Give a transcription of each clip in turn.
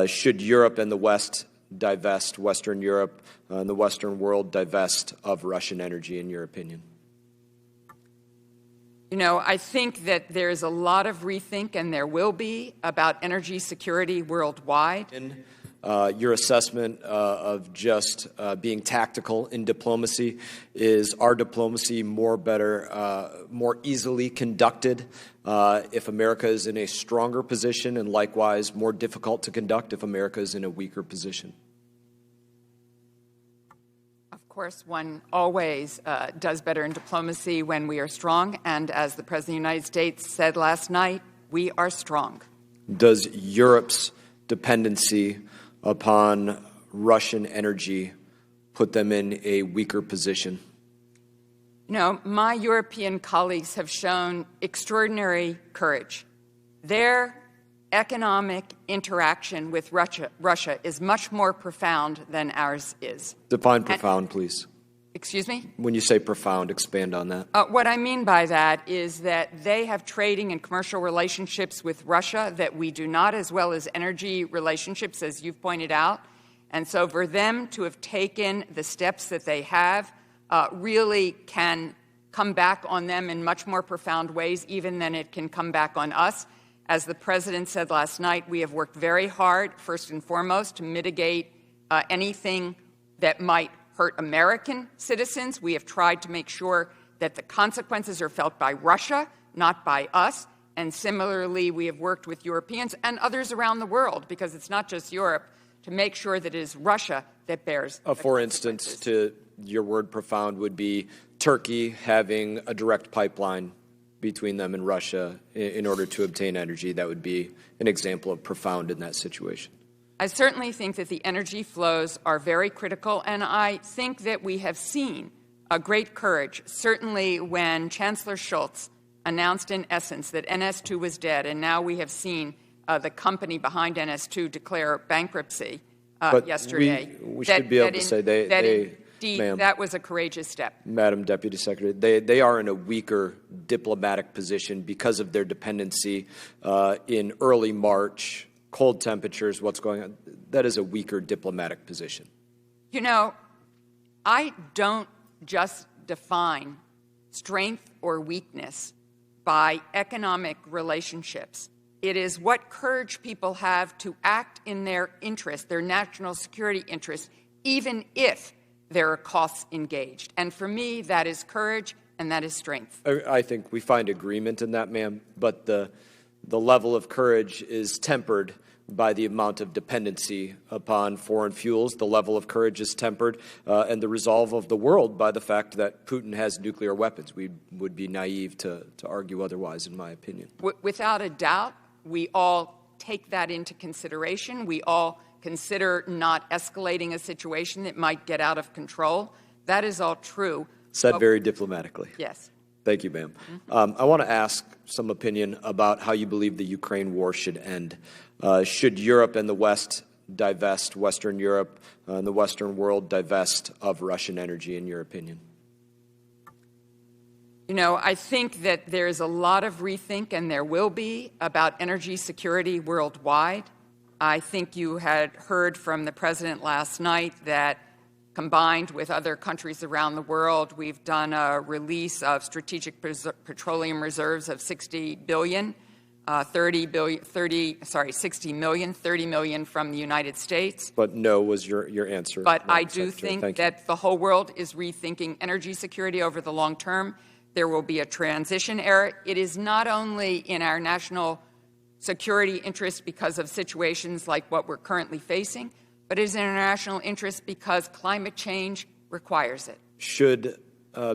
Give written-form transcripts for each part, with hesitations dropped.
Should Europe and the West divest, Western Europe and the Western world divest of Russian energy, in your opinion? You know, I think that there's a lot of rethink, and there will be, about energy security worldwide. Your assessment of just being tactical in diplomacy, is our diplomacy more easily conducted if America is in a stronger position, and likewise more difficult to conduct if America is in a weaker position? Of course, one always does better in diplomacy when we are strong, and as the President of the United States said last night, we are strong. Does Europe's dependency upon Russian energy put them in a weaker position? You know, my European colleagues have shown extraordinary courage. Their economic interaction with Russia is much more profound than ours is. Define profound, please. Excuse me? When you say profound, expand on that. What I mean by that is that they have trading and commercial relationships with Russia that we do not, as well as energy relationships, as you've pointed out. And so for them to have taken the steps that they have really can come back on them in much more profound ways, even than it can come back on us. As the President said last night, we have worked very hard, first and foremost, to mitigate anything that might hurt American citizens. We have tried to make sure that the consequences are felt by Russia, not by us. And similarly, we have worked with Europeans and others around the world, because it's not just Europe, to make sure that it is Russia that bears the for instance, to your word profound would be Turkey having a direct pipeline between them and Russia in order to obtain energy. That would be an example of profound in that situation. I certainly think that the energy flows are very critical, and I think that we have seen a great courage, certainly when Chancellor Scholz announced in essence that NS2 was dead, and now we have seen the company behind NS2 declare bankruptcy yesterday. We should be able to say that was a courageous step. Madam Deputy Secretary, they are in a weaker diplomatic position because of their dependency in early March, cold temperatures, what's going on. That is a weaker diplomatic position. You know, I don't just define strength or weakness by economic relationships. It is what courage people have to act in their interest, their national security interest, even if there are costs engaged. And for me, that is courage and that is strength. I think we find agreement in that, ma'am, but the level of courage is tempered by the amount of dependency upon foreign fuels. The level of courage is tempered and the resolve of the world by the fact that Putin has nuclear weapons. We would be naive to argue otherwise, in my opinion. Without a doubt, we all take that into consideration. We all consider not escalating a situation that might get out of control. That is all true. Said very diplomatically. Yes. Thank you, ma'am. I want to ask some opinion about how you believe the Ukraine war should end. Should Europe and the West divest, Western Europe and the Western world divest of Russian energy, in your opinion? You know, I think that there's a lot of rethink, and there will be, about energy security worldwide. I think you had heard from the President last night that, combined with other countries around the world, we've done a release of strategic petroleum reserves of 60 million, 30 million from the United States. But no was your answer. But I do think that the whole world is rethinking energy security over the long term. There will be a transition era. It is not only in our national security interest because of situations like what we're currently facing, but it is in our national interest because climate change requires it. Should,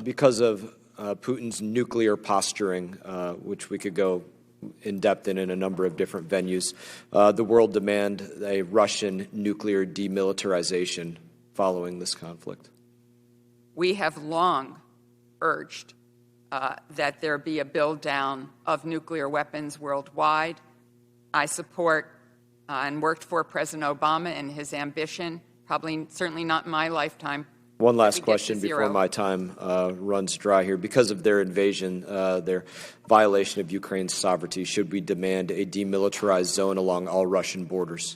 because of Putin's nuclear posturing, which we could go in depth in a number of different venues, the world demand a Russian nuclear demilitarization following this conflict? We have long urged that there be a build-down of nuclear weapons worldwide. I support and worked for President Obama and his ambition, certainly not in my lifetime. One last question before my time runs dry here. Because of their invasion, their violation of Ukraine's sovereignty, should we demand a demilitarized zone along all Russian borders?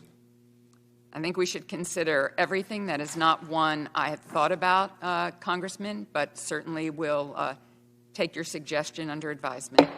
I think we should consider everything. That is not one I have thought about, Congressman, but certainly will take your suggestion under advisement.